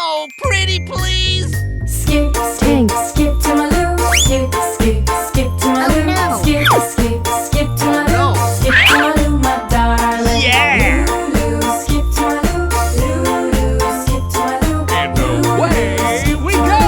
Oh, pretty please! Skip, skip, skip to my loo. Skip, skip, skip to my loo. no. Skip, skip, skip to my loo. No. Skip to my loo, my darling. Yeah. Loo, loo, skip to my loo. Loo, loo, skip to my loo. And away we go!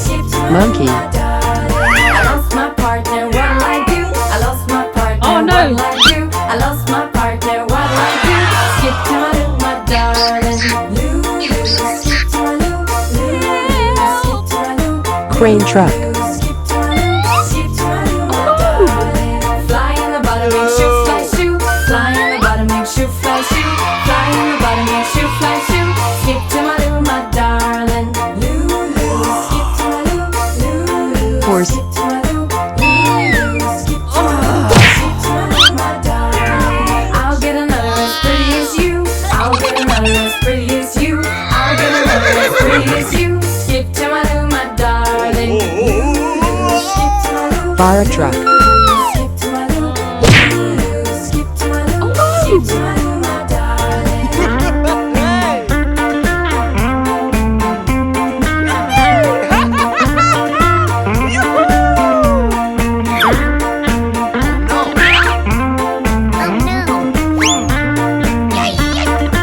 Skip to my Monkey. loo, my darling. I lost my partner, what'll I do? I lost my partner, Oh, no. what'll I do? I lost my partner, what'll I do? Skip to my loo, my darling. Loo, loo, skip to my loo. Loo, loo, skip to my loo. Crane truck. Skip to my loo, skip to my loo, my darling. Fly in the bottom, make shoe, fly shoe. Fly in the bottom, make shoe, fly shoe. Fly in the bottom, make shoe, fly shoe. Skip to my loo, my darling. Loo, loo, skip to my loo. Loo, loo, Horse. skip to my loo. Loo, loo, skip to my loo. Skip to my loo, my darling. I'll get another as pretty as you. I'll get another as pretty as you. I'll get another as pretty as you. Skip to my loo, my darling. Skip to my loo. Fire truck. Skip to my loo. Skip to my loo. Skip to my loo, my darling.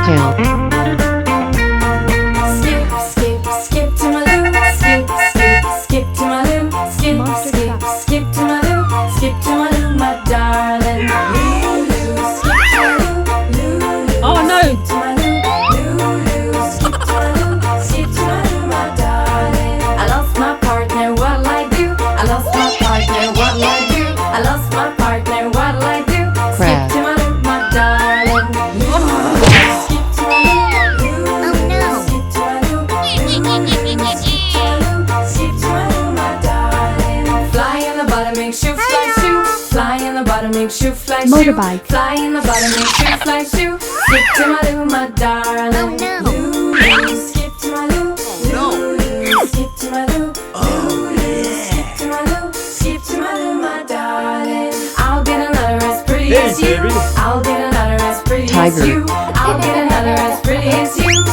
Tail. Skip, skip, skip to my loo. Skip, skip, skip to my loo. Skip, skip, skip to my loo. Skip to my loo, my darling. Loo, loo, skip to my loo. Loo, loo, Oh, no. skip to my loo. Loo, loo, skip to my loo. Skip to my loo, my darling. I lost my partner, what'll I do? I lost my partner, what'll I do? I lost my partner, what'll I do? Skip Crab. to my loo, my darling. Loo, loo, skip to my loo. Loo, loo, skip to my loo. Skip to my loo, my darling. Fly in the bottom, make shoe, fly shoe. Fly in the bottom, make shoe, fly shoe. Motorbike. Fly in the bottom, make shoe, fly shoe. Skip to my loo, my darling. Loo, loo, skip to my loo. Loo, loo, skip to my loo. Loo, loo, skip to my loo. Skip to my loo, my darling. I'll get another as pretty Hey, as you. baby. I'll get another as pretty Tiger. as you. I'll get another as pretty as you.